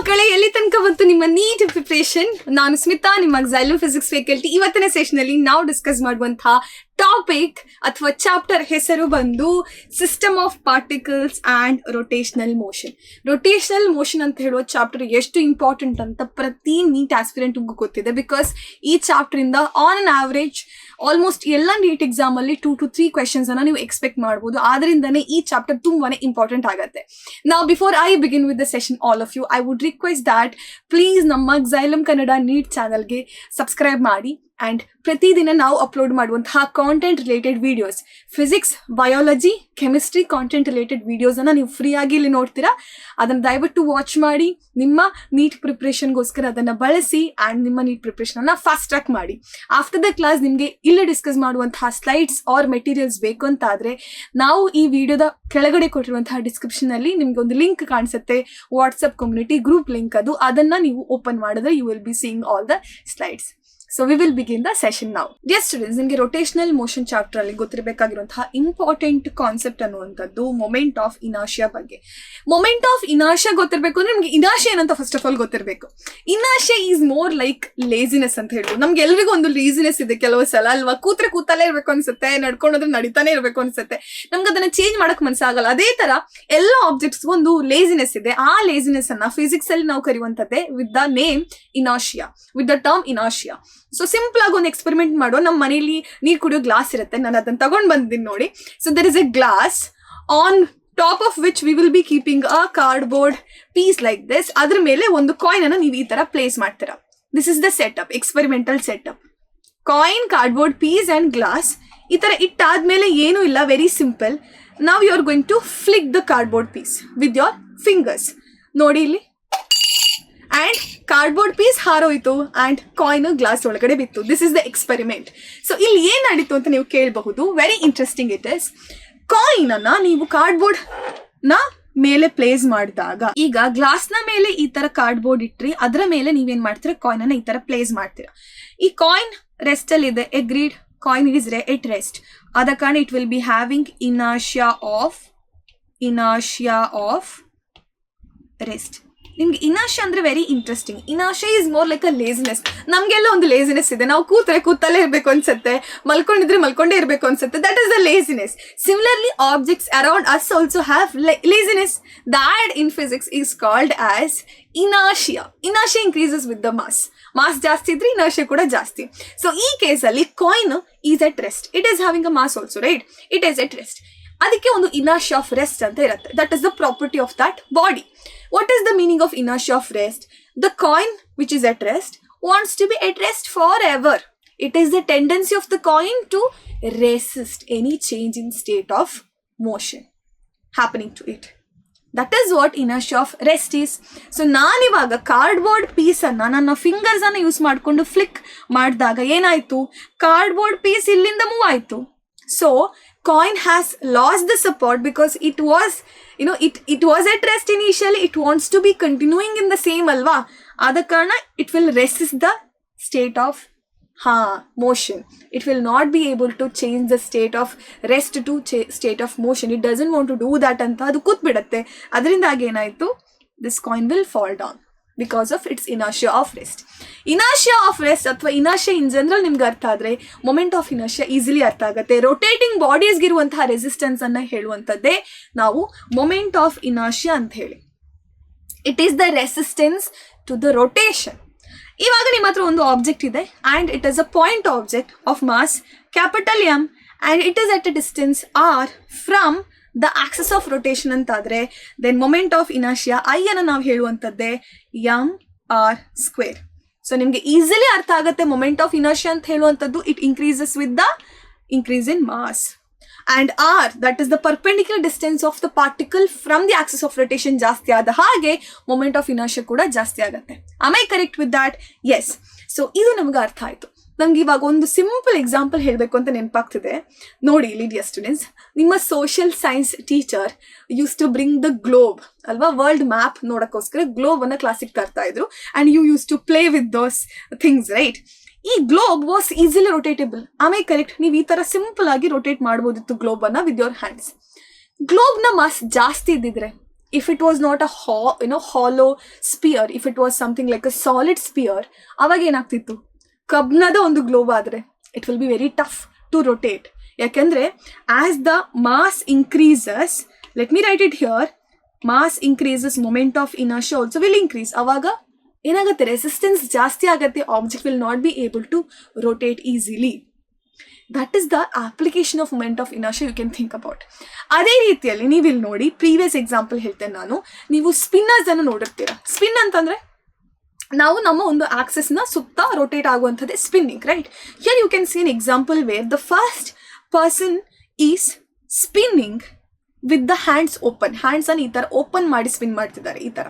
ಮಕ್ಕಳೇ, ಎಲ್ಲಿ ತನಕ ಬಂತು ನಿಮ್ಮ ನೀಟ್ ಪ್ರಿಪರೇಷನ್? ನಾನು ಸ್ಮಿತಾ, ನಿಮ್ಮ xylem ಫಿಸಿಕ್ಸ್ ಫ್ಯಾಕಲ್ಟಿ. ಇವತ್ತಿನ ಸೆಷನ್ ಅಲ್ಲಿ ನಾವು ಡಿಸ್ಕಸ್ ಮಾಡುವಂತಹ ಟಾಪಿಕ್ ಅಥವಾ ಚಾಪ್ಟರ್ ಹೆಸರು ಬಂದು system of particles and rotational motion. Rotational motion ಅಂತ ಹೇಳುವ ಚಾಪ್ಟರ್ ಎಷ್ಟು ಇಂಪಾರ್ಟೆಂಟ್ ಅಂತ ಪ್ರತಿ ನೀಟ್ ಆಸ್ಪಿರೆಂಟ್ಗೂ ಗೊತ್ತಿದೆ. ಬಿಕಾಸ್ ಈ ಚಾಪ್ಟರ್ ಇಂದ ಆನ್ ಅನ್ ಆವರೇಜ್ ಆಲ್ಮೋಸ್ಟ್ ಎಲ್ಲ ನೀಟ್ ಎಕ್ಸಾಮ್ ಅಲ್ಲಿ 2 to 3 ಕ್ವೆಶನ್ಸ್ ಅನ್ನ ನೀವು ಎಕ್ಸ್ಪೆಕ್ಟ್ ಮಾಡಬಹುದು. ಆದ್ರಿಂದನೇ ಈ ಚಾಪ್ಟರ್ ತುಂಬಾನೇ ಇಂಪಾರ್ಟೆಂಟ್ ಆಗುತ್ತೆ. ನಾವು before I begin with the session, all of you, I would request that please ನಮ್ಮ xylem ಕನ್ನಡ ನೀಟ್ ಚಾನಲ್ಗೆ ಸಬ್ಸ್ಕ್ರೈಬ್ ಮಾಡಿ. ಆ್ಯಂಡ್ ಪ್ರತಿದಿನ ನಾವು ಅಪ್ಲೋಡ್ ಮಾಡುವಂತಹ content related videos, physics, biology, chemistry content related ವಿಡಿಯೋಸನ್ನು ನೀವು ಫ್ರೀಯಾಗಿ ಇಲ್ಲಿ ನೋಡ್ತೀರಾ. ಅದನ್ನು ದಯವಿಟ್ಟು ವಾಚ್ ಮಾಡಿ ನಿಮ್ಮ ನೀಟ್ ಪ್ರಿಪ್ರೇಷನ್ಗೋಸ್ಕರ ಅದನ್ನು ಬಳಸಿ ಆ್ಯಂಡ್ ನಿಮ್ಮ ನೀಟ್ ಪ್ರಿಪ್ರೇಷನನ್ನು ಫಾಸ್ಟ್ ಟ್ರ್ಯಾಕ್ ಮಾಡಿ. ಆಫ್ಟರ್ ದ ಕ್ಲಾಸ್ ನಿಮಗೆ ಇಲ್ಲಿ ಡಿಸ್ಕಸ್ ಮಾಡುವಂತಹ ಸ್ಲೈಡ್ಸ್ ಆರ್ ಮೆಟೀರಿಯಲ್ಸ್ ಬೇಕು ಅಂತಾದರೆ ನಾವು ಈ ವಿಡಿಯೋದ ಕೆಳಗಡೆ ಕೊಟ್ಟಿರುವಂತಹ ಡಿಸ್ಕ್ರಿಪ್ಷನಲ್ಲಿ ನಿಮಗೆ ಒಂದು ಲಿಂಕ್ ಕಾಣಿಸುತ್ತೆ, ವಾಟ್ಸಪ್ ಕಮ್ಯುನಿಟಿ ಗ್ರೂಪ್ ಲಿಂಕ್. ಅದನ್ನು ನೀವು ಓಪನ್ ಮಾಡಿದ್ರೆ you will be seeing all the slides. So we will begin the session now. Dear students, ನಿಮಗೆ rotational motion ಚಾಪ್ಟರ್ ಅಲ್ಲಿ ಗೊತ್ತಿರಬೇಕಾಗಿರುವಂತಹ ಇಂಪಾರ್ಟೆಂಟ್ ಕಾನ್ಸೆಪ್ಟ್ ಅನ್ನುವಂಥದ್ದು ಮೊಮೆಂಟ್ ಆಫ್ ಇನರ್ಷಿಯಾ ಬಗ್ಗೆ. ಮೊಮೆಂಟ್ ಆಫ್ ಇನರ್ಷಿಯಾ ಗೊತ್ತಿರಬೇಕು ಅಂದ್ರೆ ನಿಮ್ಗೆ ಇನರ್ಷಿಯಾ ಏನಂತ ಫಸ್ಟ್ ಆಫ್ ಆಲ್ ಗೊತ್ತಿರಬೇಕು. Inertia is more like laziness ಅಂತ ಹೇಳ್ಬೋದು. ನಮ್ಗೆ ಎಲ್ರಿಗೂ ಒಂದು ಲೇಸಿನೆಸ್ ಇದೆ ಕೆಲವು ಸಲ ಅಲ್ವಾ. ಕೂತಲ್ಲೇ ಇರ್ಬೇಕು ಅನ್ಸುತ್ತೆ, ನಡ್ಕೊಂಡ್ರೆ ನಡೀತಾನೆ ಇರ್ಬೇಕು ಅನ್ಸುತ್ತೆ, ನಮ್ಗೆ ಅದನ್ನ ಚೇಂಜ್ ಮಾಡಕ್ ಮನ್ಸಾಗಲ್ಲ. ಅದೇ ತರ ಎಲ್ಲ ಆಬ್ಜೆಕ್ಟ್ಸ್ ಒಂದು ಲೇಸಿನೆಸ್ ಇದೆ. ಆ ಲೇಸಿನೆಸ್ ಅನ್ನ ಫಿಸಿಕ್ಸ್ ಅಲ್ಲಿ ನಾವು ಕರೆಯುವಂಥದ್ದೇ with the name inertia, with the term inertia. So simple ಆಗಿ ಒಂದು ಎಕ್ಸ್ಪೆರಿಮೆಂಟ್ ಮಾಡೋ. ನಮ್ಮ ಮನೆಯಲ್ಲಿ ನೀರು ಕುಡಿಯೋ ಗ್ಲಾಸ್ ಇರುತ್ತೆ, ನಾನು ಅದನ್ನ ತಗೊಂಡ್ ಬಂದಿದ್ದೀನಿ ನೋಡಿ. So there is a glass on top of which we will be keeping a cardboard piece like this. ಅದ್ರ ಮೇಲೆ ಒಂದು ಕಾಯಿನ್ ಅನ್ನು ನೀವು ಈ ತರ ಪ್ಲೇಸ್ ಮಾಡ್ತೀರಾ. This is the setup, experimental setup. Coin, cardboard piece and glass ಈ ತರ ಇಟ್ಟಾದ್ಮೇಲೆ ಏನೂ ಇಲ್ಲ, very simple. Now you are going to flick the cardboard piece with your fingers. ನೋಡಿ ಇಲ್ಲಿ, ಅಂಡ್ ಕಾರ್ಡ್ಬೋರ್ಡ್ ಪೀಸ್ ಹಾರೋಯ್ತು ಅಂಡ್ ಕಾಯಿನ್ ಗ್ಲಾಸ್ ಒಳಗಡೆ ಬಿತ್ತು. This is the experiment. So ಇಲ್ಲಿ ಏನ್ ನಡೀತು ಅಂತ ನೀವು ಕೇಳಬಹುದು. Very interesting it is. Coin ಅನ್ನ ನೀವು ಕಾರ್ಡ್ಬೋರ್ಡ್ ನ ಮೇಲೆ ಪ್ಲೇಸ್ ಮಾಡಿದಾಗ, ಈಗ ಗ್ಲಾಸ್ ನ ಮೇಲೆ ಈ ತರ ಕಾರ್ಡ್ಬೋರ್ಡ್ ಇಟ್ರಿ, ಅದರ ಮೇಲೆ ನೀವೇನ್ ಮಾಡ್ತೀರಾ, ಕಾಯಿನ್ ಅನ್ನ ಈ ತರ ಪ್ಲೇಸ್ ಮಾಡ್ತೀರಾ. ಈ ಕಾಯಿನ್ ರೆಸ್ಟ್ ಅಲ್ಲಿ ಇದೆ, agreed, coin is at rest. ಆದ ಕಾರಣ it will be having inertia of rest. ನಿಮ್ಗೆ ಇನರ್ಷಿಯಾ ಅಂದ್ರೆ very interesting. Inertia is more like a laziness. ನಮ್ಗೆಲ್ಲ ಒಂದು ಲೇಸಿನೆಸ್ ಇದೆ, ನಾವು ಕೂತಲ್ಲೇ ಇರಬೇಕು ಅನ್ಸುತ್ತೆ, ಮಲ್ಕೊಂಡಿದ್ರೆ ಮಲ್ಕೊಂಡೇ ಇರಬೇಕು ಅನ್ಸುತ್ತೆ. That is the laziness. Similarly objects around us also have laziness. That in physics is called as inertia. Inertia increases with the mass. Mass ಜಾಸ್ತಿ ಇದ್ರೆ ಇನರ್ಷಿಯಾ ಕೂಡ ಜಾಸ್ತಿ. ಸೊ ಈ ಕೇಸಲ್ಲಿ coin is at rest. It is having a mass also, right? It is at rest. ಅದಕ್ಕೆ ಒಂದು inertia of rest ಅಂತ ಇರುತ್ತೆ. That is the property of that body. What is the meaning of inertia of rest? The coin which is at rest wants to be at rest forever. It is the tendency of the coin to resist any change in state of motion happening to it. That is what inertia of rest is. So ನಾನಿವಾಗ cardboard piece ಅನ್ನ ನನ್ನ fingers ಅನ್ನ use ಮಾಡಿಕೊಂಡು flick ಮಾಡಿದಾಗ ಏನಾಯ್ತು, cardboard piece ಇಲ್ಲಿಂದ move ಆಯ್ತು. So coin has lost the support because it was at rest initially. It wants to be continuing in the same alva. Ada karana it will resist the state of motion. It will not be able to change the state of rest to state of motion. It doesn't want to do that anta adu ಕೂತ್ ಬಿಡುತ್ತೆ. ಅದರಿಂದ ಏನಾಯ್ತು, this coin will fall down because of its inertia of rest. Inertia of rest ಅಥವಾ inertia in general ನಿಮ್ಗೆ ಅರ್ಥ ಆದ್ರೆ moment of inertia easily ಅರ್ಥ ಆಗುತ್ತೆ. ರೊಟೇಟಿಂಗ್ ಬಾಡೀಸ್ಗೆ ಇರುವಂತಹ ರೆಸಿಸ್ಟೆನ್ಸ್ ಅನ್ನ ಹೇಳುವಂಥದ್ದೇ ನಾವು ಮೊಮೆಂಟ್ ಆಫ್ ಇನರ್ಷಿಯಾ ಅಂತ ಹೇಳಿ. It is the resistance to the rotation. ಇವಾಗ ನಿಮ್ಮ ಹತ್ರ ಒಂದು ಆಬ್ಜೆಕ್ಟ್ ಇದೆ and it is a point object of mass capital M and it is at a distance R from the axis of rotation ಅಂತಾದ್ರೆ then moment of inertia I ಅನ್ನು ನಾವು ಹೇಳುವಂಥದ್ದೇ mr². So ನಿಮ್ಗೆ easily ಅರ್ಥ ಆಗುತ್ತೆ moment of inertia ಅಂತ ಹೇಳುವಂಥದ್ದು. It increases with the increase in mass. And r, that is the perpendicular distance of the particle from the axis of rotation ಜಾಸ್ತಿ ಆದ ಹಾಗೆ ಮೊಮೆಂಟ್ ಆಫ್ ಇನರ್ಷಿಯಾ ಕೂಡ ಜಾಸ್ತಿ ಆಗುತ್ತೆ. Am I correct with that? Yes. So ಇದು ನಮ್ಗೆ ಅರ್ಥ ಆಯ್ತು. ನಮ್ಗೆ ಇವಾಗ ಒಂದು ಸಿಂಪಲ್ ಎಕ್ಸಾಂಪಲ್ ಹೇಳಬೇಕು ಅಂತ ನೆನಪಾಗ್ತಿದೆ ನೋಡಿ. ಇಲ್ಲಿ ಡಿಯರ್ ಸ್ಟೂಡೆಂಟ್ಸ್, ನಿಮ್ಮ social science teacher used to bring the globe ಅಲ್ವಾ, ವರ್ಲ್ಡ್ ಮ್ಯಾಪ್ ನೋಡೋಕ್ಕೋಸ್ಕರ ಗ್ಲೋಬ್ ಅನ್ನ ಕ್ಲಾಸಿಗೆ ತರ್ತಾ ಇದ್ರು and you used to play with those things, right? ಈ ಗ್ಲೋಬ್ ವಾಸ್ ಈಸಿಲಿ ರೊಟೇಟೇಬಲ್. ಆಮೇಲೆ ಕರೆಕ್ಟ್, ನೀವು ಈ ತರ ಸಿಂಪಲ್ ಆಗಿ ರೊಟೇಟ್ ಮಾಡ್ಬೋದಿತ್ತು ಗ್ಲೋಬ್ ಅನ್ನ ವಿತ್ ಯೋರ್ ಹ್ಯಾಂಡ್ಸ್. ಗ್ಲೋಬ್ ನ ಮಾಸ್ ಜಾಸ್ತಿ ಇದ್ದಿದ್ರೆ if it was not a hollow sphere, if it was something like a solid sphere, ಅವಾಗ ಏನಾಗ್ತಿತ್ತು, ಕಬ್ಬಿಣದ ಒಂದು ಗ್ಲೋಬ್ ಆದ್ರೆ it will be very tough to rotate. ಯಾಕೆಂದ್ರೆ as the mass increases, let me write it here, mass increases, moment of inertia also will increase. ಅವಾಗ ಏನಾಗುತ್ತೆ, resistance ಜಾಸ್ತಿ ಆಗುತ್ತೆ, object will not be able to rotate easily. That is the application of moment of inertia you can think about. ಅದೇ ರೀತಿಯಲ್ಲಿ ನೀವು ಇಲ್ಲಿ ನೋಡಿ, previous example ಹೇಳ್ತೇನೆ ನಾನು, ನೀವು ಸ್ಪಿನ್ನರ್ಸ್ ಅನ್ನು ನೋಡಿರ್ತೀರ. ಸ್ಪಿನ್ ಅಂತಂದ್ರೆ ನಾವು ನಮ್ಮ ಒಂದು ಆಕ್ಸೆಸ್ನ ಸುತ್ತ ರೊಟೇಟ್ ಆಗುವಂಥದ್ದೇ spinning, right? Here you can see an example where the first person is spinning with the hands open. Hands ಅನ್ನು ಈ ತರ ಓಪನ್ ಮಾಡಿ ಸ್ಪಿನ್ ಮಾಡ್ತಿದ್ದಾರೆ ಈ ತರ.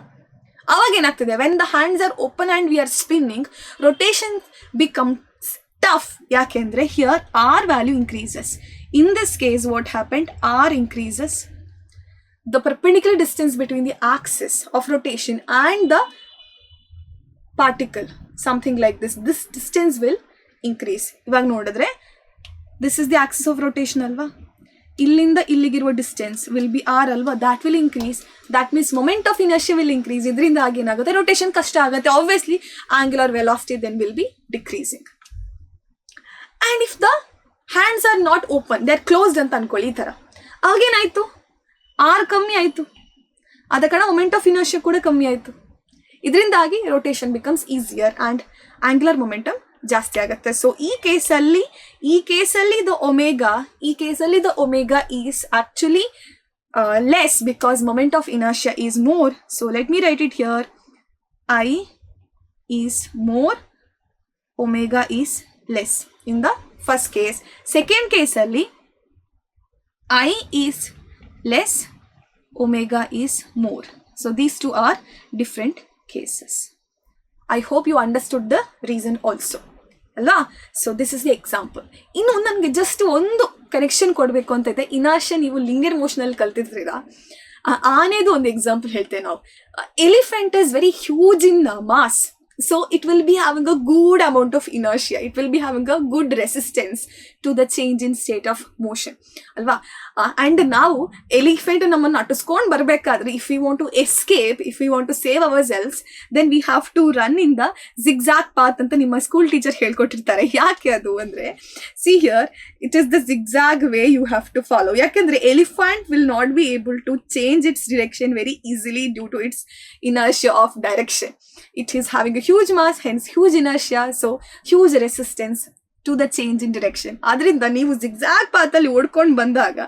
ಅವಾಗ ಏನಾಗ್ತಿದೆ, when the hands R open and we are spinning, rotation become tough. ಯಾಕೆಂದ್ರೆ here r value increases. In this case what happened, r increases, the perpendicular distance between the axis of rotation and the particle, something like this distance will increase. ಇವಾಗ ನೋಡಿದ್ರೆ this is the axis of rotation ಅಲ್ವಾ, ಇಲ್ಲಿಂದ ಇಲ್ಲಿಗಿರುವ distance will be r ಅಲ್ವಾ, that will increase. That means moment of inertia will increase. ಇದರಿಂದ ಏನಾಗುತ್ತೆ, rotation ಕಷ್ಟ ಆಗುತ್ತೆ. Obviously angular velocity then will be decreasing. And if the hands are not open, they are closed ಅಂತ ಅನ್ಕೊಳ್ಳಿ ಈ ಥರ, ಆಗೇನಾಯಿತು, R ಕಮ್ಮಿ ಆಯಿತು, ಆದ ಕಾರಣ ಮೊಮೆಂಟ್ ಆಫ್ ಇನರ್ಷಿಯಾ ಕೂಡ ಕಮ್ಮಿ ಆಯಿತು. ಇದರಿಂದಾಗಿ rotation becomes easier and angular momentum ಜಾಸ್ತಿ ಆಗುತ್ತೆ. ಸೊ ಈ ಕೇಸಲ್ಲಿ the omega is actually less because moment of inertia is more. So let me write it here, I is more, omega is less in the first case. Second case alli I is less, omega is more. So these two are different cases. I hope you understood the reason also ಅಲ್ವಾ. So this is the example. ಇನ್ನು ನನಗೆ just ಒಂದು connection ಕೊಡಬೇಕು ಅಂತ ಇದೆ. Inertia ನೀವು linear ಮೋಷನಲ್ಲಿ ಕಲ್ತಿದ್ರೀರ, ಆನೆದು ಒಂದು example ಹೇಳ್ತೇವೆ ನಾವು. Elephant is very huge in mass. So it will be having a good amount of inertia. It will be having a good resistance to the change in state of motion. Alva? And now, elephant namanna attuskondu barbekadre, if we want to escape, if we want to save ourselves, then we have to run in the zigzag path anta nimma school teacher helkotirtare. Yake adu andre, see here, it is the zigzag way you have to follow. Yakendre elephant will not be able to change its direction very easily due to its inertia of direction. It is having a huge mass, hence huge inertia, so huge resistance to the change in direction. ಅದರಿಂದ ನೀವು zigzag ಪಾತಲ್ಲಿ ಓಡ್ಕೊಂಡು ಬಂದಾಗ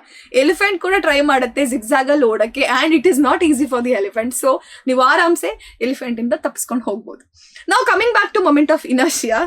elephant ಕೂಡ try ಮಾಡುತ್ತೆ zigzag ಅಲ್ಲಿ ಓಡಕ್ಕೆ, and it is not easy for the elephant. So ನೀವು ಆರಾಮ್ಸೆ elephant ಇಂದ ತಪ್ಪಿಸ್ಕೊಂಡು ಹೋಗ್ಬೋದು. ನಾವು coming back to moment of inertia.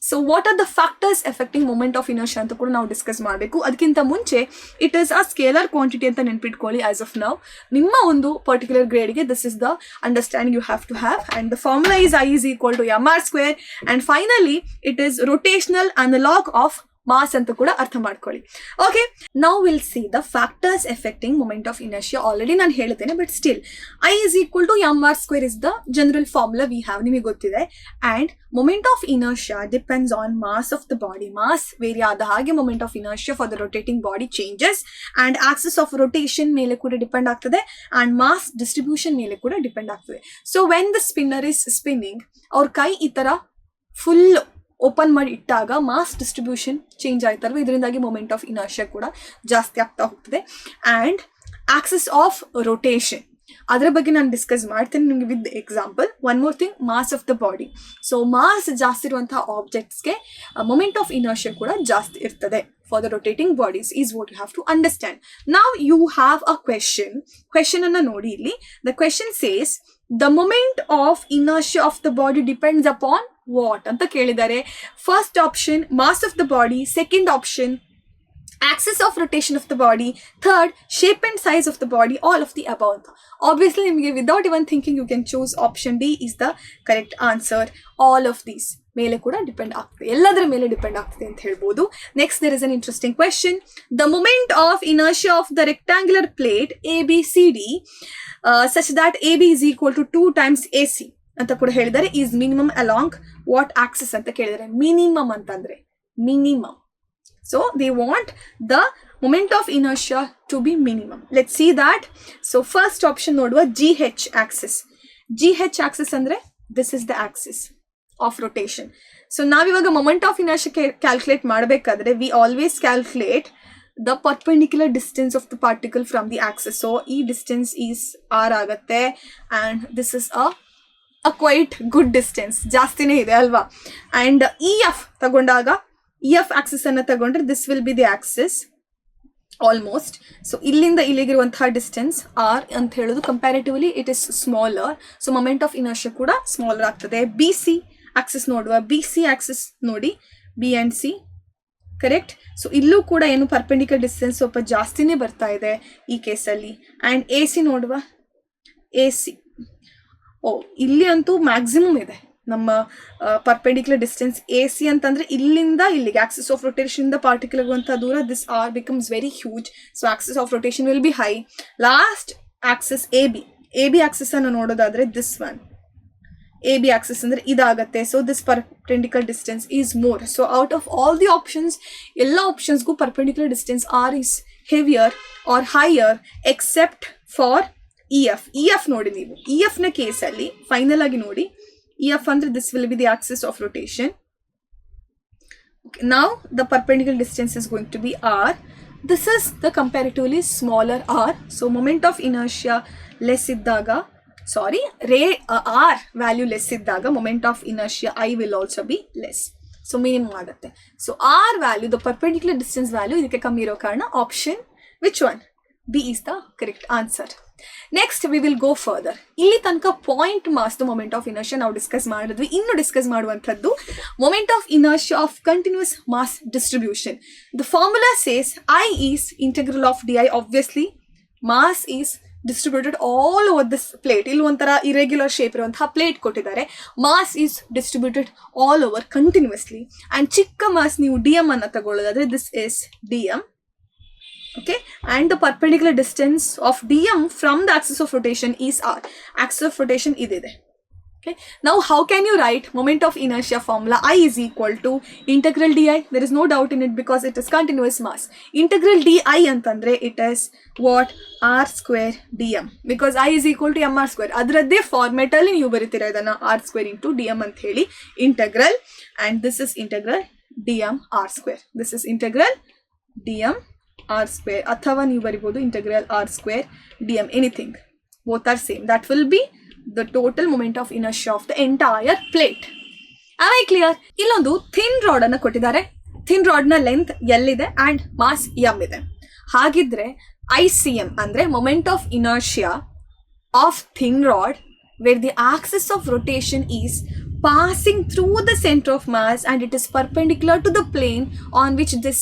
So what are the factors affecting moment of inertia ಅಂತ ಕೂಡ ನಾವು ಡಿಸ್ಕಸ್ ಮಾಡಬೇಕು. ಅದಕ್ಕಿಂತ ಮುಂಚೆ it is a scalar quantity ಅಂತ ನೆನ್ಪಿಟ್ಕೊಳ್ಳಿ. ಆಸ್ ಆಫ್ ನೌ ನಿಮ್ಮ ಒಂದು ಪರ್ಟಿಕ್ಯುಲರ್ ಗ್ರೇಡ್ಗೆ this is the understanding you have to have, and the formula is I is equal to mr square, and finally it is rotational analog of mass ಅಂತ ಕೂಡ ಅರ್ಥ ಮಾಡ್ಕೊಳ್ಳಿ. Okay, now will see the factors affecting moment of inertia. Already ನಾನು ಹೇಳ್ತೇನೆ, but still I is equal to mr square is the general formula we have, ನಿಮಗೆ ಗೊತ್ತಿದೆ. And moment of inertia depends on mass of the body. Mass vary ಆದ ಹಾಗೆ moment of inertia for the rotating body changes, and axis of rotation ಮೇಲೆ ಕೂಡ depend ಆಗ್ತದೆ, and mass distribution ಮೇಲೆ ಕೂಡ depend ಆಗ್ತದೆ. So when the spinner is spinning, ಅವ್ರ ಕೈ ಈ ಥರ ಫುಲ್ ಓಪನ್ ಮಾಡಿ ಇಟ್ಟಾಗ ಮಾಸ್ ಡಿಸ್ಟ್ರಿಬ್ಯೂಷನ್ ಚೇಂಜ್ ಆಯ್ತಲ್ವ, ಇದರಿಂದಾಗಿ ಮೊಮೆಂಟ್ ಆಫ್ ಇನರ್ಷಿಯಾ ಕೂಡ ಜಾಸ್ತಿ ಆಗ್ತಾ ಹೋಗ್ತದೆ. ಆ್ಯಂಡ್ ಆಕ್ಸಿಸ್ ಆಫ್ ರೊಟೇಷನ್, ಅದರ ಬಗ್ಗೆ ನಾನು ಡಿಸ್ಕಸ್ ಮಾಡ್ತೇನೆ ನಿಮಗೆ with example. One more thing, mass of the body. So mass ಜಾಸ್ತಿ ಇರುವಂತಹ ಆಬ್ಜೆಕ್ಟ್ಸ್ಗೆ ಮೊಮೆಂಟ್ ಆಫ್ ಇನರ್ಷಿಯಾ ಕೂಡ ಜಾಸ್ತಿ ಇರ್ತದೆ. For the rotating bodies is what you have to understand. Now you have a question anna nodi illi. The question says the moment of inertia of the body depends upon what anta kelidare. First option, mass of the body. Second option, axis of rotation of the body. Third, shape and size of the body. All of the above. Obviously without even thinking you can choose option D is the correct answer. All of these ಮೇಲೆ ಕೂಡ depend ಆಗ್ತದೆ, ಎಲ್ಲದರ ಮೇಲೆ depend ಆಗ್ತದೆ ಅಂತ ಹೇಳ್ಬೋದು. Next there is an interesting question. The moment of inertia of the rectangular plate ABCD such that AB is equal to 2 times AC ಅಂತ ಕೂಡ ಹೇಳಿದ್ದಾರೆ. Is minimum along what Axis ಅಂತ ಕೇಳಿದ್ದಾರೆ. ಮಿನಿಮಮ್ ಅಂತಂದ್ರೆ minimum. So they want the moment of inertia to be minimum. Let's see that. So first option ನೋಡುವ GH axis. GH axis ಅಂದ್ರೆ this is the axis of rotation. So ನಾವಿವಾಗ moment of inertia calculate ಮಾಡಬೇಕಾದ್ರೆ we always calculate the perpendicular distance of the particle from the axis. So ಈ distance is r ಆಗತ್ತೆ and this is a quite good distance. ಜಾಸ್ತಿನೇ ಇದೆ ಅಲ್ವಾ? And EF ತಗೊಂಡಾಗ EF axis ಅನ್ನ ತಗೊಂಡ್ರೆ this will be the axis almost. So ಇಲ್ಲಿಂದ ಇಲ್ಲಿಗಿರುವಂತಹ distance r ಅಂತ ಹೇಳೋದು comparatively it is smaller. So moment of inertia ಕೂಡ ಸ್ಮಾಲರ್ ಆಗ್ತದೆ. ಬಿ ಸಿ ಆಕ್ಸಿಸ್ ನೋಡುವ, ಬಿ ಸಿ ಆಕ್ಸಿಸ್ ನೋಡಿ, B and C correct. So ಇಲ್ಲೂ ಕೂಡ ಏನು ಪರ್ಪೆಂಡಿಕ್ಯುಲರ್ ಡಿಸ್ಟೆನ್ಸ್ ಸ್ವಲ್ಪ ಜಾಸ್ತಿನೇ ಬರ್ತಾ ಇದೆ ಈ ಕೇಸಲ್ಲಿ. ಆ್ಯಂಡ್ ಎ ಸಿ ನೋಡುವ, ಎ ಸಿ ಇಲ್ಲಿ ಅಂತೂ ಮ್ಯಾಕ್ಸಿಮಮ್ ಇದೆ ನಮ್ಮ ಪರ್ಪೆಂಡಿಕ್ಯುಲರ್ ಡಿಸ್ಟೆನ್ಸ್. ಎ ಸಿ ಅಂತಂದ್ರೆ ಇಲ್ಲಿಂದ ಇಲ್ಲಿಗೆ ಆಕ್ಸಿಸ್ ಆಫ್ ರೊಟೇಷನ್ ಇಂದ ಪಾರ್ಟಿಕಲ್ ಇರುವಂತಹ ದೂರ, this R becomes very huge. So axis of rotation will be high. Last axis A B axis ಅನ್ನು ನೋಡೋದಾದ್ರೆ this one A B axis ಅಂದ್ರೆ ಇದಾಗತ್ತೆ. So this perpendicular distance is more. So out of all the options ಎಲ್ಲ ಆಪ್ಷನ್ಸ್ಗೂ perpendicular distance are is heavier or higher except for E F ನೋಡಿ. ನೀವು E F ನ ಕೇಸಲ್ಲಿ ಫೈನಲ್ ಆಗಿ ನೋಡಿ, EF under this will be the axis of rotation. Okay, now the perpendicular distance is going to be r. This is the comparatively smaller r. So moment of inertia less iddaga, sorry, r value less iddaga moment of inertia I will also be less. So minimum agatte. So r value, the perpendicular distance value idakke kammi iro karana option which one? B is the correct answer. Next we will go further. ಇಲ್ಲಿ ತನಕ point mass the moment of inertia ನಾವು discuss ಮಾಡಿದ್ವಿ. ಇನ್ನು discuss ಮಾಡುವಂಥದ್ದು moment of inertia of continuous mass distribution. The formula says I is integral of d I. Obviously mass is distributed all over this plate. ಇಲ್ಲಿ ಒಂಥರ irregular shape ಇರುವಂತಹ plate ಕೊಟ್ಟಿದ್ದಾರೆ. Mass is distributed all over continuously. And ಚಿಕ್ಕ mass ನೀವು d m ಅನ್ನು ತಗೊಳ್ಳೋದಾದ್ರೆ this is D M. Okay, and the perpendicular distance of dm from the axis of rotation is r. Axis of rotation idide. Okay, now how can you write moment of inertia formula? I is equal to integral di. There is no doubt in it because it is continuous mass. Integral di antandre it is what? R square dm, because I is equal to mr square. Adradde format alli ನೀವು ಬರಿತೀರಾ ಇದನ್ನ r square into dm ಅಂತ ಹೇಳಿ integral, and this is integral dm r square. This is integral dm r square, ಅಥವಾ ನೀವು ಬರಿಬಹುದು integral r square dm, anything, both are same. That will be the total moment of inertia of the entire plate. Am I clear? ಇಲ್ಲೊಂದು thin rod ಅನ್ನು ಕೊಟ್ಟಿದ್ದಾರೆ. thin rod ನ length L ಇದೆ and mass m ಇದೆ. ಹಾಗಿದ್ರೆ ICM ಅಂದ್ರೆ moment of inertia of thin rod where the axis of rotation is passing through the center of mass and it is perpendicular to the plane on which this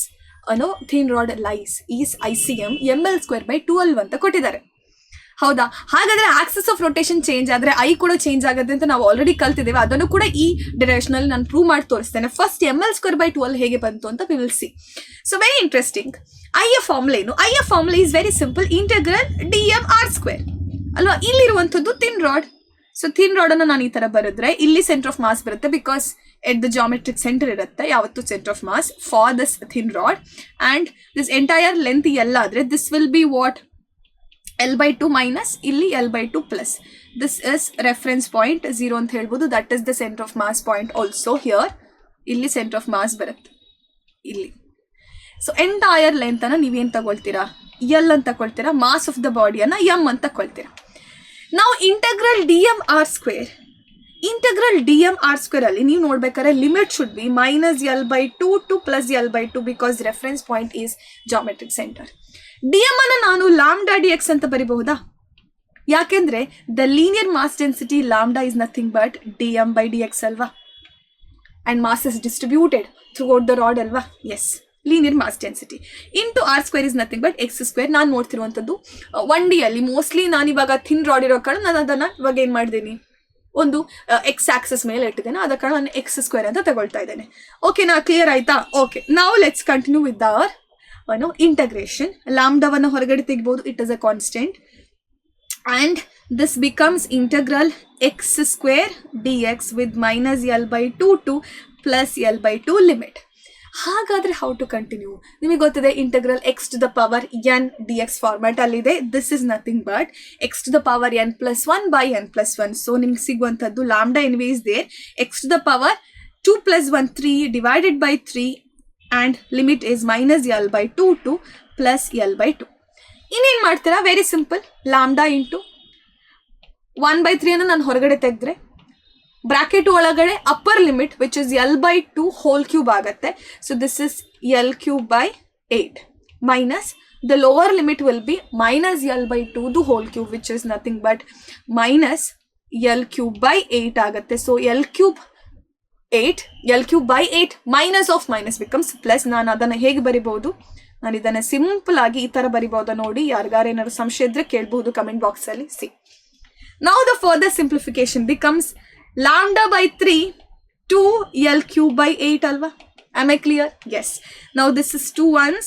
thin rod lies is ICM ml square by 12 ಅಂತ ಕೊಟ್ಟಿದ್ದಾರೆ. ಹೌದಾ? ಹಾಗಾದ್ರೆ Axis of rotation change ಆದ್ರೆ I ಕೂಡ change ಆಗುತ್ತೆ ಅಂತ ನಾವು already ಕಲ್ತಿದ್ದೇವೆ. ಅದನ್ನು ಕೂಡ ಈ ಡೈರೆಕ್ಷನ್ ಅಲ್ಲಿ ನಾನು ಪ್ರೂವ್ ಮಾಡಿ ತೋರಿಸ್ತೇನೆ. ಫಸ್ಟ್ ml square by 12 ಹೇಗೆ ಬಂತು ಅಂತ we will see. So very interesting. I A formula ಏನು? I A formula is very simple, integral D M R square ಅಲ್ವಾ? ಇಲ್ಲಿರುವಂಥದ್ದು thin rod. So thin rod ಅನ್ನು ನಾನು ಈ ತರ ಬರೆದ್ರೆ ಇಲ್ಲಿ ಸೆಂಟರ್ ಆಫ್ ಮಾಸ್ ಬರುತ್ತೆ, because at the geometric centre ಇರುತ್ತೆ ಯಾವತ್ತು centre of mass for this thin rod. And this entire length ಎಲ್ಲ ಆದ್ರೆ this will be what? L by 2 minus ಇಲ್ಲಿ L by 2 plus. This is reference point 0 ಅಂತ ಹೇಳ್ಬೋದು. That is the center of mass point also here. ಇಲ್ಲಿ center of mass ಬರುತ್ತೆ ಇಲ್ಲಿ. So entire length ಅನ್ನ ನೀವೇನ್ ತಗೊಳ್ತೀರಾ? L ಅಂತ ತಗೊಳ್ತೀರಾ. ಮಾಸ್ ಆಫ್ ದ ಬಾಡಿಯನ್ನ M ಅಂತ ತಗೊಳ್ತೀರಾ. ನಾವು integral D M R square, integral D M R square ಅಲ್ಲಿ ನೀವು ನೋಡ್ಬೇಕಾದ್ರೆ limit should be minus L by 2 to plus L by 2 because reference point is geometric centre. D M ಅನ್ನ ನಾನು lambda D X ಅಂತ ಬರಿಬಹುದಾ? ಯಾಕೆಂದ್ರೆ the linear mass density lambda is nothing but D M by D X ಅಲ್ವಾ? And mass is distributed throughout the rod ಅಲ್ವಾ? Yes, linear mass density into R square is nothing but X square. ನಾನು ನೋಡ್ತಿರುವಂಥದ್ದು 1D ಅಲ್ಲಿ mostly ನಾನು ಇವಾಗ thin rod ಇರೋ ಕಾರಣ ನಾನು ಅದನ್ನು ಇವಾಗ ಏನು ಮಾಡಿದ್ದೀನಿ, ಒಂದು ಎಕ್ಸ್ ಆಕ್ಸಸ್ ಮೇಲೆ ಇಟ್ಟಿದ್ದೇನೆ, ಅದ ಕಾರಣ ನಾನು ಎಕ್ಸ್ ಸ್ಕ್ವೇರ್ ಅಂತ ತಗೊಳ್ತಾ ಇದ್ದೇನೆ. ಓಕೆನಾ? ಕ್ಲಿಯರ್ ಆಯ್ತಾ? ಓಕೆ, ನಾವು let's continue with our integration. ಲ್ಯಾಂಬ್ಡಾವನ್ನು ಹೊರಗಡೆ ತೆಗಿಬಹುದು, it is a constant. and this becomes integral x square dx with minus L by 2 to plus L by 2 limit. ಹಾಗಾದ್ರೆ ಹೌ ಟು ಕಂಟಿನ್ಯೂ? ನಿಮಗೆ ಗೊತ್ತಿದೆ integral X to the power N D X format ಅಲ್ಲಿದೆ. This is nothing but X to the power N plus one by N plus one. So ನಿಮ್ಗೆ ಸಿಗುವಂಥದ್ದು lambda anyway is there, X to the power 2 + 1 3 divided by 3 and limit is -L/2 to +L/2. ಇನ್ನೇನು ಮಾಡ್ತೀರಾ? Very simple, lambda into 1/3 ಅನ್ನು ನಾನು ಹೊರಗಡೆ ತೆಗೆದ್ರೆ bracket ಒಳಗಡೆ upper limit which is L/2 whole cube ಆಗುತ್ತೆ. So this is L3/8 minus the lower limit will be -L/2 the whole cube which is nothing but -L3/8 ಆಗುತ್ತೆ. So L3/8 minus of minus becomes plus. ನಾನು ಅದನ್ನು ಹೇಗೆ ಬರಿಬಹುದು? ನಾನು ಇದನ್ನು simple ಆಗಿ ಈ ಥರ ಬರಿಬಹುದಾ ನೋಡಿ. ಯಾರಿಗಾರೇನಾದ್ರು ಸಂಶಯ ಇದ್ರೆ ಕೇಳಬಹುದು ಕಮೆಂಟ್ ಬಾಕ್ಸಲ್ಲಿ. C, now the further simplification becomes λ/3 2 L3/8 alva. Am I clear? Yes. Now this is 2 ones,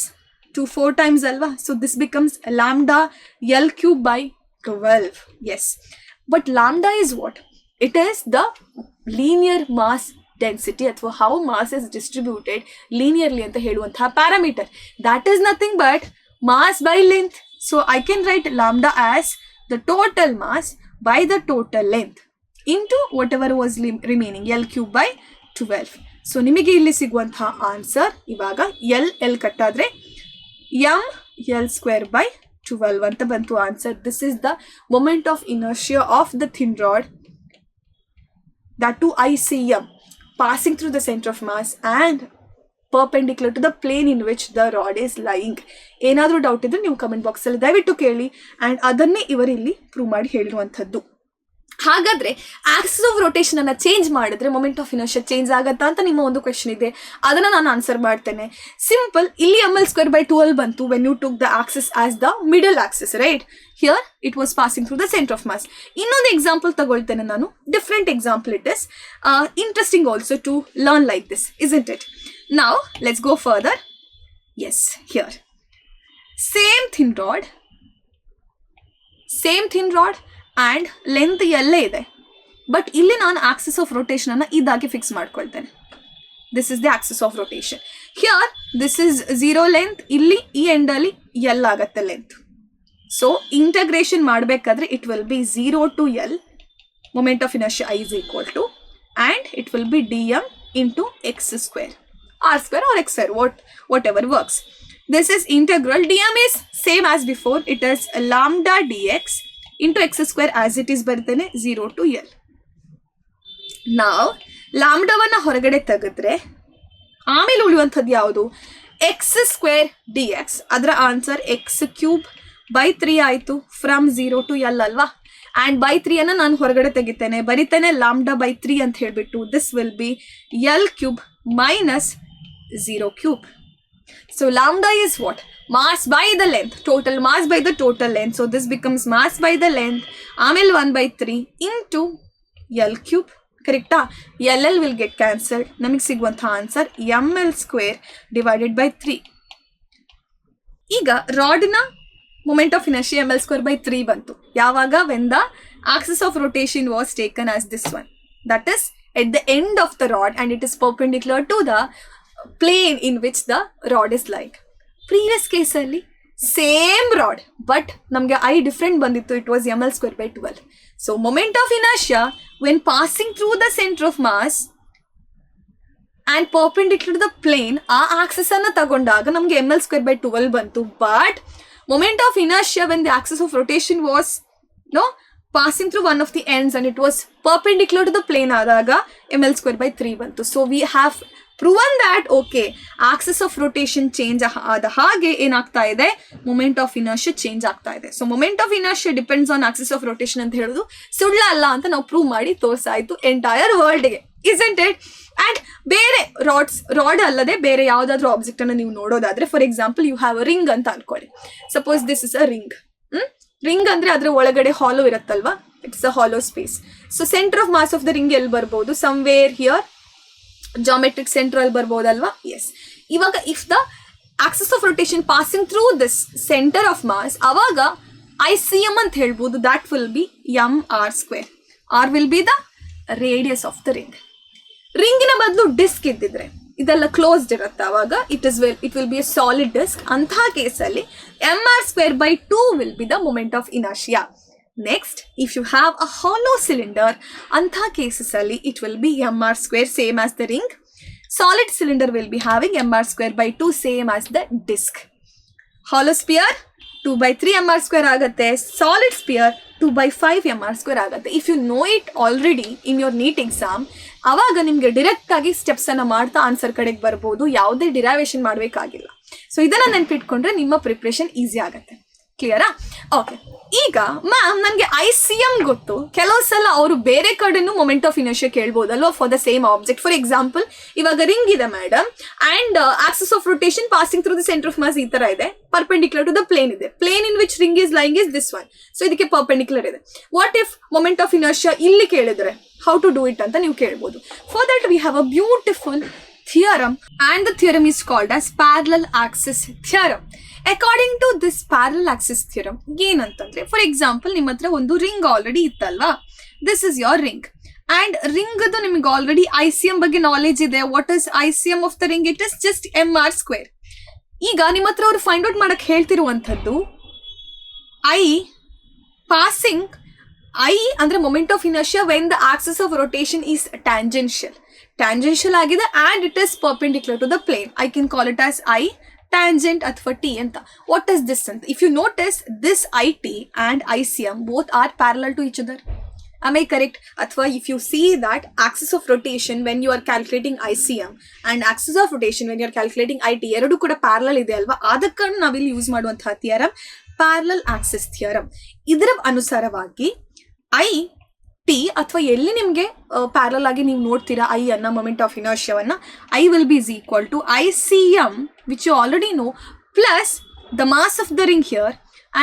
2 4 times alva. So this becomes lambda L3/12. Yes. But lambda is what? It is the linear mass density ಅಥವಾ how mass is distributed linearly ಅಂತ ಹೇಳುವಂತಹ parameter. That is nothing but mass by length. So I can write lambda as the total mass by the total length into whatever was remaining L3/12. So ನಿಮಗೆ ಇಲ್ಲಿ ಸಿಗುವಂತಹ answer ಇವಾಗ L ಕಟ್ಟಾದ್ರೆ mL²/12 ಅಂತ ಬಂತು answer. This is the moment of inertia of the thin rod, that too ICM, passing through the center of mass and perpendicular to the plane in which the rod is lying. ಏನಾದರೂ doubt ಇದ್ರೆ ನೀವು comment ಬಾಕ್ಸಲ್ಲಿ ದಯವಿಟ್ಟು ಕೇಳಿ. And ಅದನ್ನೇ ಇವರಿಲ್ಲಿ prove ಮಾಡಿ ಹೇಳಿರುವಂಥದ್ದು. ಹಾಗಾದ್ರೆ Axis of rotation ಅನ್ನ ಚೇಂಜ್ ಮಾಡಿದ್ರೆ ಮೊಮೆಂಟ್ ಆಫ್ ಇನರ್ಷಿಯಾ ಚೇಂಜ್ ಆಗುತ್ತಾ ಅಂತ ನಿಮ್ಮ ಒಂದು ಕ್ವೆಶನ್ ಇದೆ. ಅದನ್ನ ನಾನು ಆನ್ಸರ್ ಮಾಡ್ತೇನೆ. ಸಿಂಪಲ್, ಇಲ್ಲಿ mL²/12 ಬಂತು when you took the axis as the middle axis, right? Here it was passing through the centre of mass. ಇನ್ನೊಂದು ಎಕ್ಸಾಂಪಲ್ ತಗೊಳ್ತೇನೆ ನಾನು, different example. It is interesting also to learn like this, isn't it? Now let's go further. Yes, here same thin rod and length ಎಲ್ಲೇ ಇದೆ, but ಇಲ್ಲಿ ನಾನು Axis of rotation ಅನ್ನ ಇದಾಗಿ fix ಮಾಡ್ಕೊಳ್ತೇನೆ. This is the axis of rotation. Here this is 0 length, ಇಲ್ಲಿ ಈ end ಅಲ್ಲಿ L ಆಗತ್ತೆ ಲೆಂತ್. ಸೊ ಇಂಟಗ್ರೇಷನ್ ಮಾಡಬೇಕಾದ್ರೆ it will be 0 to L, moment of inertia I is equal to, and it will be dm into x², r² or x², whatever works. This is integral. dm is same as before. It is lambda dx into x² as it is ಬರ್ತೇನೆ 0 to L. ನಾವು ಲ್ಯಾಂಬ್ಡಾವನ್ನ ಹೊರಗಡೆ ತೆಗೆದ್ರೆ ಆಮೇಲೆ ಉಳಿಯುವಂಥದ್ದು ಯಾವುದು? x² dx. ಅದರ answer x³/3 ಆಯಿತು from 0 to L ಅಲ್ವಾ? And by3 ಅನ್ನು ನಾನು ಹೊರಗಡೆ ತೆಗಿತೇನೆ, ಬರಿತೇನೆ λ/3 ಅಂತ ಹೇಳಿಬಿಟ್ಟು. This will B L³ minus 0³. So lambda is what? Mass by the length, total mass by the total length. So this becomes mass by the length, ಆಮೇಲೆ 1/3 into L³. ಕರೆಕ್ಟಾ? LL will get cancelled. ನಮಗೆ ಸಿಗುವಂಥ answer mL²/3. ಈಗ ರಾಡ್ನ moment of inertia mL²/3 ಬಂತು ಯಾವಾಗ? When the axis of rotation was taken as this one, that is at the end of the rod and it is perpendicular to the plane in which the rod is lying. Previous case alli same rod but namge I different banditu, it was mL²/12. So moment of inertia when passing through the center of mass and perpendicular to the plane, ಆ axis ಅನ್ನು ತಗೊಂಡಾಗ ನಮಗೆ mL²/12 ಬಂತು. but moment of inertia when the axis of rotation was passing through one of the ends and it was perpendicular to the plane ಆದಾಗ mL²/3 ಬಂತು. So we have proven that okay Axis of rotation change ಆದ ಹಾಗೆ ಏನಾಗ್ತಾ ಇದೆ? Moment of inertia change ಆಗ್ತಾ ಇದೆ. So moment of inertia depends on axis of rotation ಅಂತ ಹೇಳೋದು ಸುಳ್ಳ ಅಲ್ಲ ಅಂತ ನಾವು ಪ್ರೂವ್ ಮಾಡಿ ತೋರಿಸಾಯ್ತು ಎಂಟೈರ್ ವರ್ಲ್ಡ್ಗೆ, isn't it? ಆ್ಯಂಡ್ ಬೇರೆ ರಾಡ್ ಅಲ್ಲದೆ ಬೇರೆ ಯಾವುದಾದ್ರೂ ಆಬ್ಜೆಕ್ಟ್ ಅನ್ನು ನೀವು ನೋಡೋದಾದ್ರೆ, for example you have a ring ಅಂತ ಅನ್ಕೊಳ್ಳಿ. Suppose this is a ring. Ring ಅಂದ್ರೆ ಅದ್ರ ಒಳಗಡೆ ಹಾಲೋ ಇರುತ್ತಲ್ವಾ, it's a hollow space. So centre of mass of the ring ಎಲ್ಲಿ ಬರ್ಬೋದು? ಸಮ್ವೇರ್ ಹಿಯರ್, ಜಾಮೆಟ್ರಿಕ್ ಸೆಂಟರ್ ಅಲ್ಲಿ ಬರ್ಬೋದಲ್ವಾ? ಎಸ್. ಇವಾಗ if the axis of rotation passing through this centre of mass, ಅವಾಗ ICM ಅಂತ ಹೇಳ್ಬೋದು. That will be mr². R will be the radius of the ring. ರಿಂಗಿನ ಬದಲು ಡಿಸ್ಕ್ ಇದ್ದಿದ್ರೆ ಇದೆಲ್ಲ ಕ್ಲೋಸ್ಡ್ ಇರುತ್ತೆ, ಅವಾಗ it will be a solid disc. ಅಂತಹ ಕೇಸಲ್ಲಿ mr²/2 will be the moment of inertia. Next, if you have a hollow cylinder, ಅಂತಹ ಕೇಸಸಲ್ಲಿ it will be mr² same as the ring. Solid cylinder will be having mr²/2 same as the disc. Hollow sphere 2/3 mr² ಆಗುತ್ತೆ, solid sphere 2/5 mr² ಆಗುತ್ತೆ. If you know it already in your NEET exam, ಅವಾಗ ನಿಮಗೆ direct ಆಗಿ steps ಅನ್ನ ಮಾಡ್ತಾ answer ಕಡೆಗೆ ಬರ್ಬೋದು, ಯಾವುದೇ ಡಿರೈವೇಷನ್ ಮಾಡಬೇಕಾಗಿಲ್ಲ. ಸೊ ಇದನ್ನ ನೆನ್ಪಿಟ್ಕೊಂಡ್ರೆ ನಿಮ್ಮ ಪ್ರಿಪ್ರೇಷನ್ ಈಸಿ ಆಗುತ್ತೆ. ಕ್ಲಿಯರಾ? ಓಕೆ. ಈಗ ಮ್ಯಾಮ್ ನನಗೆ ICM ಗೊತ್ತು, ಕೆಲವು ಸಲ ಅವರು ಬೇರೆ ಕಡೆನೂ ಮೊಮೆಂಟ್ ಆಫ್ ಇನರ್ಷಿಯಾ ಕೇಳ್ಬೋದಲ್ವಾ for the same object. For example, ಇವಾಗ ರಿಂಗ್ ಇದೆ madam, and axis of rotation passing through the centre of mass ಈ ತರ ಇದೆ, ಪರ್ಪೆಂಡಿಕ್ಯುಲರ್ ಟು ದ ಪ್ಲೇನ್ ಇದೆ. Plane in which ring is lying is this one. So ಇದಕ್ಕೆ perpendicular ಇದೆ. What if moment of inertia ಇಲ್ಲಿ ಕೇಳಿದ್ರೆ how to do it ಅಂತ ನೀವು ಕೇಳ್ಬೋದು. For that we have a beautiful theorem, and the theorem is called as parallel axis theorem. According to this parallel axis theorem, ಏನಂತಂದ್ರೆ, for example ನಿಮ್ಮ ಹತ್ರ ಒಂದು ring already ಇತ್ತಲ್ವಾ, this is your ring, and ring ಅದು ನಿಮಗೆ already ICM ಬಗ್ಗೆ knowledge ಇದೆ. What is ICM of the ring? It is just mr². ಈಗ ನಿಮ್ಮ ಹತ್ರ ಅವ್ರು ಫೈಂಡ್ ಔಟ್ ಮಾಡಕ್ ಹೇಳ್ತಿರುವಂಥದ್ದು I passing I ಅಂದ್ರೆ moment of inertia when the axis of rotation is tangential ಆಗಿದೆ and it is perpendicular to the plane. I can call it as I tangent ಅಥವಾ T ಅಂತ. What is this ಅಂತ? If you notice, this IT and ICM both are parallel to each other. Am I correct? ಅಥವಾ if you see that axis of rotation when you are calculating ICM and axis of rotation when you are calculating IT ಎರಡು ಕೂಡ parallel ಇದೆ ಅಲ್ವಾ, ಅದಕ್ಕೆ ನಾವಿಲ್ಲಿ use ಮಾಡುವಂತಹ theorem parallel axis theorem. ಇದರ ಅನುಸಾರವಾಗಿ IT ಅಥವಾ ಎಲ್ಲಿ ನಿಮಗೆ ಪ್ಯಾರಲ್ ಆಗಿ ನೀವು ನೋಡ್ತೀರಾ ಐ ಅನ್ನ ಮೊಮೆಂಟ್ ಆಫ್ ಇನರ್ಷಿಯಾವನ್ನ, I will be is equal to ICM which you already know plus the mass of the ring here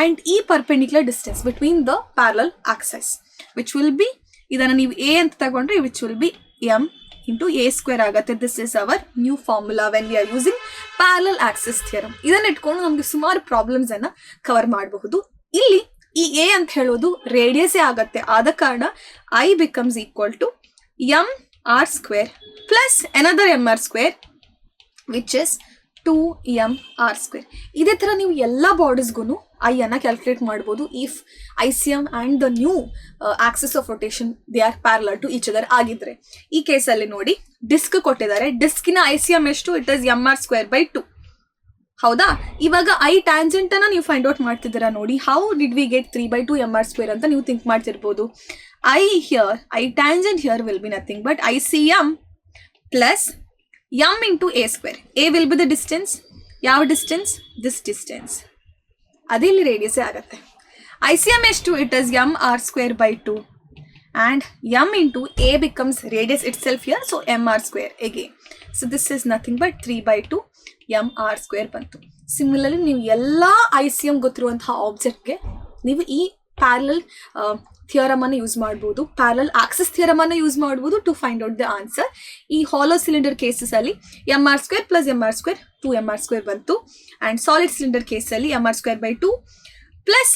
and ಈ perpendicular distance between the parallel axes which will be, ಇದನ್ನ ನೀವು A ಅಂತ ತಗೊಂಡ್ರೆ which will be m into a² ಆಗುತ್ತೆ. This is our new formula when we are using parallel axis theorem. ಇದನ್ನ ಇಟ್ಕೊಂಡು ನಮಗೆ ಸುಮಾರು ಪ್ರಾಬ್ಲಮ್ಸ್ ಅನ್ನ ಕವರ್ ಮಾಡಬಹುದು. ಇಲ್ಲಿ ಈ ಎ ಅಂತ ಹೇಳೋದು ರೇಡಿಯಸ್ಸೇ ಆಗತ್ತೆ, ಆದ ಕಾರಣ I becomes equal to mr² plus another mr² which is 2mr². ಇದೇ ಥರ ನೀವು ಎಲ್ಲ ಬಾಡೀಸ್ಗೂ ಐ ಅನ್ನ ಕ್ಯಾಲ್ಕುಲೇಟ್ ಮಾಡ್ಬೋದು if ICM and the new axis of rotation they are parallel to each other ಆಗಿದ್ರೆ. ಈ ಕೇಸಲ್ಲಿ ನೋಡಿ, ಡಿಸ್ಕ್ ಕೊಟ್ಟಿದ್ದಾರೆ, ಡಿಸ್ಕಿನ ICM ಎಷ್ಟು? It is mr²/2. ಹೌದಾ? ಇವಾಗ ಐ ಟ್ಯಾಂಜೆಂಟ್ ಅನ್ನ ನೀವು ಫೈಂಡ್ ಔಟ್ ಮಾಡ್ತಿದ್ದೀರಾ ನೋಡಿ. How did we get 3/2 mr² ಅಂತ ನೀವು ಥಿಂಕ್ ಮಾಡ್ತಿರ್ಬೋದು. I tangent here will be nothing but ICM plus m into a². a will be the distance. ಯಾವ ಡಿಸ್ಟೆನ್ಸ್? This distance. ಅದೇ ಇಲ್ಲಿ ರೇಡಿಯಸ್ಸೇ ಆಗುತ್ತೆ. ICM ಎಷ್ಟು? It is mr²/2 and m into a becomes radius itself here, so mr² again. So this is nothing but 3/2 mr² ಬಂತು. Similarly ನೀವು ಎಲ್ಲ ICM ಗೊತ್ತಿರುವಂತಹ ಆಬ್ಜೆಕ್ಟ್ಗೆ ನೀವು ಈ ಪ್ಯಾರಲಲ್ ಥಿಯರಮ್ ಅನ್ನು ಯೂಸ್ ಮಾಡ್ಬೋದು, ಪ್ಯಾರಲಲ್ ಆಕ್ಸಿಸ್ ಥಿಯರಮ್ ಅನ್ನು ಯೂಸ್ ಮಾಡ್ಬೋದು to find out the answer. ಈ ಹಾಲೋ ಸಿಲಿಂಡರ್ ಕೇಸಸ್ ಅಲ್ಲಿ mr² ಪ್ಲಸ್ mr² 2mr² ಬಂತು, ಅಂಡ್ ಸಾಲಿಡ್ ಸಿಲಿಂಡರ್ ಕೇಸಲ್ಲಿ mr²/2 ಪ್ಲಸ್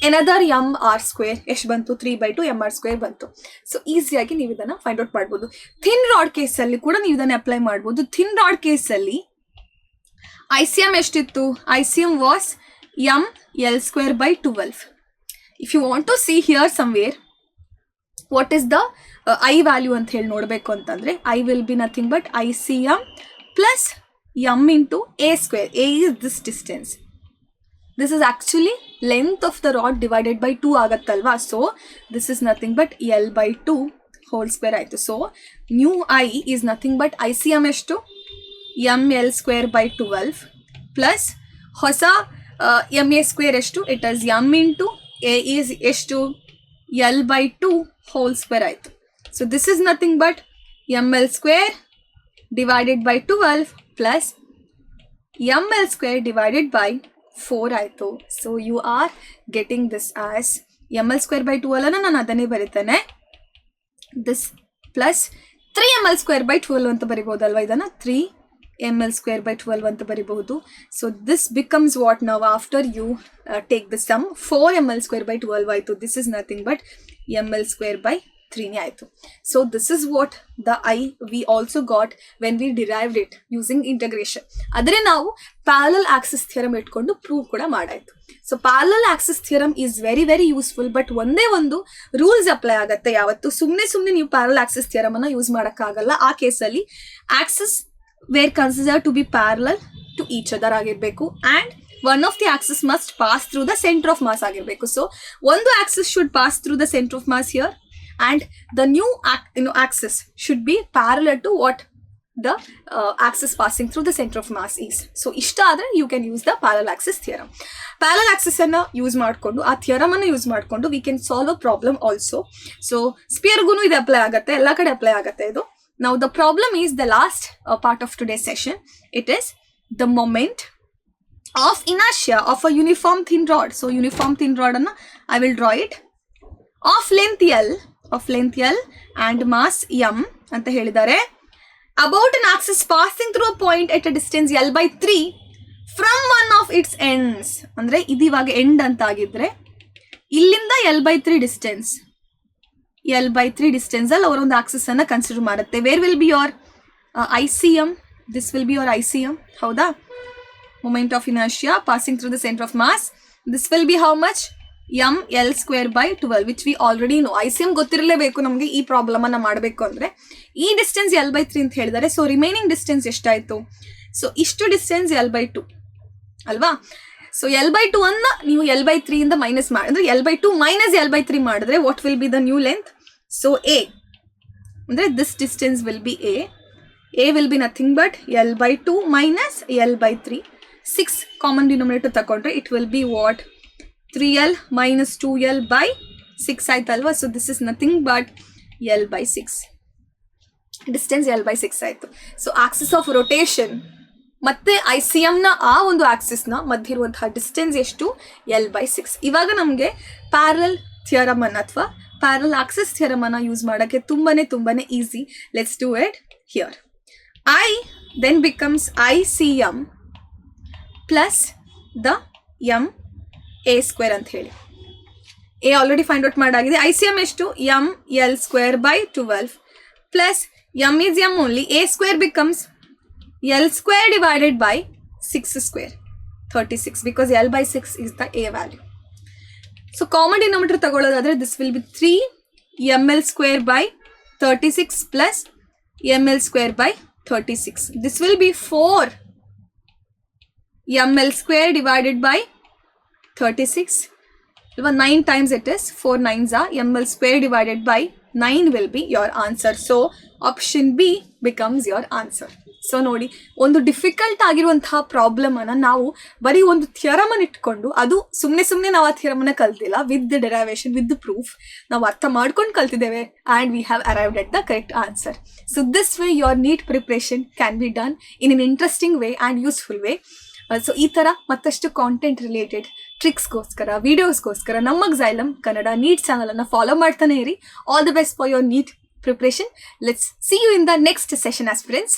ಎನದರ್ mr² ಎಷ್ಟು ಬಂತು? 3/2 mr² ಬಂತು. ಸೊ ಈಸಿಯಾಗಿ ನೀವು ಇದನ್ನ ಫೈಂಡ್ ಔಟ್ ಮಾಡ್ಬೋದು. ಥಿನ್ ರಾಡ್ ಕೇಸಲ್ಲಿ ಕೂಡ ನೀವು ಇದನ್ನ ಅಪ್ಲೈ ಮಾಡ್ಬೋದು. ಥಿನ್ ರಾಡ್ ಕೇಸಲ್ಲಿ ICM ಎಷ್ಟಿತ್ತು? ICM was ml²/12. If you want to see here somewhere what is the I value ಅಂತ ಹೇಳಿ ನೋಡಬೇಕು ಅಂತಂದ್ರೆ, I will be nothing but ICM plus m into a². a is this distance. This is actually length of the rod divided by 2 ಆಗತ್ತಲ್ವಾ. So this is nothing but l/2 whole square ಆಯಿತು. So new I is nothing but ICM ಎಷ್ಟು? ml²/12 plus ಹೊಸ ma² ಎಷ್ಟು? It is m into a is ಎಷ್ಟು? l/2 whole square ಆಯಿತು. So this is nothing but ml² divided by 12 plus ml² divided by 4 ಆಯಿತು. So you are getting this as ml²/2 ಅಲ್ಲ, ನಾನು ಅದನ್ನೇ ಬರೀತೇನೆ. This plus 3ml²/12 ಅಂತ ಬರಿಬಹುದಲ್ವಾ, ಇದನ್ನ 3ml²/12 ಅಂತ ಬರಿಬಹುದು. ಸೊ ದಿಸ್ ಬಿಕಮ್ಸ್ ವಾಟ್ ನಾವು after you take the sum 4ml²/12 ಆಯಿತು. This is nothing but ml²/12 3ನೇ ಆಯಿತು. So this is what the we also got when we derived it using integration. ಆದರೆ ನಾವು ಪ್ಯಾರಲಲ್ ಆಕ್ಸಿಸ್ ಥಿಯರಮ್ ಇಟ್ಕೊಂಡು prove ಕೂಡ ಮಾಡಾಯಿತು. So parallel axis theorem is very very useful. But ಒಂದೇ ಒಂದು rules apply ಆಗುತ್ತೆ ಯಾವತ್ತು. ಸುಮ್ಮನೆ ನೀವು ಪ್ಯಾರಲಲ್ ಆಕ್ಸಿಸ್ ಥಿಯರಮ್ ಅನ್ನ ಯೂಸ್ ಮಾಡೋಕ್ಕಾಗಲ್ಲ. ಆ ಕೇಸಲ್ಲಿ axis were consider to be parallel to each other ಆಗಿರಬೇಕು and one of the axis must pass through the center of mass ಆಗಿರಬೇಕು. ಸೊ ಒಂದು axis should pass through the center of mass here and the new axis should be parallel to what the axis passing through the center of mass is. So ಇಷ್ಟ ಆದರೆ you can use the parallel axis theorem. Parallel axis ಅನ್ನ use ಮಾಡಿಕೊಂಡು ಆ theorem ಅನ್ನು use ಮಾಡಿಕೊಂಡು we can solve a problem also. So ಸ್ಪಿಯರ್ಗೂ ಇದು apply ಆಗುತ್ತೆ, ಎಲ್ಲ ಕಡೆ ಅಪ್ಲೈ ಆಗುತ್ತೆ ಇದು. Now the problem is the last part of today's session. It is the moment of inertia of a uniform thin rod. So uniform thin rod anna I will draw it of length L and mass m anta helidare about an axis passing through a point at a distance L/3 from one of its ends. ಅಂದ್ರೆ ಇದು ಇವಾಗ end ಅಂತ ಆಗಿದ್ರೆ ಇಲ್ಲಿಂದ L/3 distance ಅಲ್ಲಿ ಅವರೊಂದು Axis ಅನ್ನ consider ಮಾಡುತ್ತೆ. Where will be your ICM? This will be your ICM. ಹೌದಾ? Moment of inertia passing through the center of mass. This will be how much? mL²/12, which we already know. ICM ಗೊತ್ತಿರಲೇಬೇಕು ನಮಗೆ ಈ problem ಅನ್ನ ಮಾಡಬೇಕು ಅಂದ್ರೆ. ಈ distance L/3 ಅಂತ ಹೇಳಿದ್ದಾರೆ. So remaining distance ಎಷ್ಟಾಯ್ತು? ಸೊ ಇಷ್ಟು ಡಿಸ್ಟೆನ್ಸ್ L/2 ಅಲ್ವಾ? ಸೊ L/2 ಅನ್ನ ನೀವು L/3 ಇಂದ ಮೈನಸ್ ಮಾಡಿದ್ರೆ L/2 ಮೈನಸ್ L/3 ಮಾಡಿದ್ರೆ what will be the new length? So A ಅಂದ್ರೆ this distance will be A will be nothing but L/2 minus L/3. 6 common denominator ತಗೊಂಡ್ರೆ it will be what? 3L minus 2L/6 ಆಯ್ತಲ್ವಾ? So this is nothing but L/6. Distance L/6 ಆಯ್ತು. So axis of rotation ಮತ್ತೆ ICM ನ ಆ ಒಂದು ಆಕ್ಸಿಸ್ನ ಮಧ್ಯೆ ಇರುವಂತಹ distance ಎಷ್ಟು? L/6. ಇವಾಗ ನಮಗೆ ಪ್ಯಾರಲಲ್ ಥಿಯರಮ್ ಅನ್ನ ಅಥವಾ ಪ್ಯಾರಲಲ್ ಆಕ್ಸಿಸ್ ಥಿಯರಮ್ ಅನ್ನ ಯೂಸ್ ಮಾಡೋಕ್ಕೆ ತುಂಬಾನೇ easy. Let's do it here. I then becomes ICM plus the m(a²) ಅಂತ ಹೇಳಿ. A ಆಲ್ರೆಡಿ ಫೈಂಡ್ ಔಟ್ ಮಾಡಾಗಿದೆ. ICM ಎಷ್ಟು? mL²/12 plus m is m only. A² becomes L² divided by 6², 36, because L/6 is the A value. So common denominator ತಗೊಳ್ಳೋದಾದ್ರೆ this will be 3 mL²/36 plus mL²/36. This will be 4 mL² divided by 36. 9 times it is 4 9s are mL² divided by 9 will be your answer. So option B becomes your answer. So ನೋಡಿ, ಒಂದು difficult ಆಗಿರುವಂತಹ problem ಅನ್ನ ನಾವು ಬರೀ ಒಂದು theorem ಅನ್ನು ಇಟ್ಕೊಂಡು, ಅದು ಸುಮ್ಮನೆ ನಾವು ಆ ಥಿಯರಮ್ ಅನ್ನ ಕಲ್ತಿಲ್ಲ, with the derivation with the proof ನಾವು ಅರ್ಥ ಮಾಡ್ಕೊಂಡು ಕಲ್ತಿದ್ದೇವೆ and we have arrived at the correct answer. So this way your NEET preparation can be done in an interesting way and useful way. So ಈ ಥರ ಮತ್ತಷ್ಟು content related ಟ್ರಿಕ್ಸ್ಗೋಸ್ಕರ, ವಿಡಿಯೋಸ್ಗೋಸ್ಕರ ನಮ್ಮ Xylem ಕನ್ನಡ ನೀಟ್ ಚಾನಲನ್ನು ಫಾಲೋ ಮಾಡ್ತಾನೆ ಇರಿ. All the best for your NEET preparation. Let's see you in the next session, aspirants.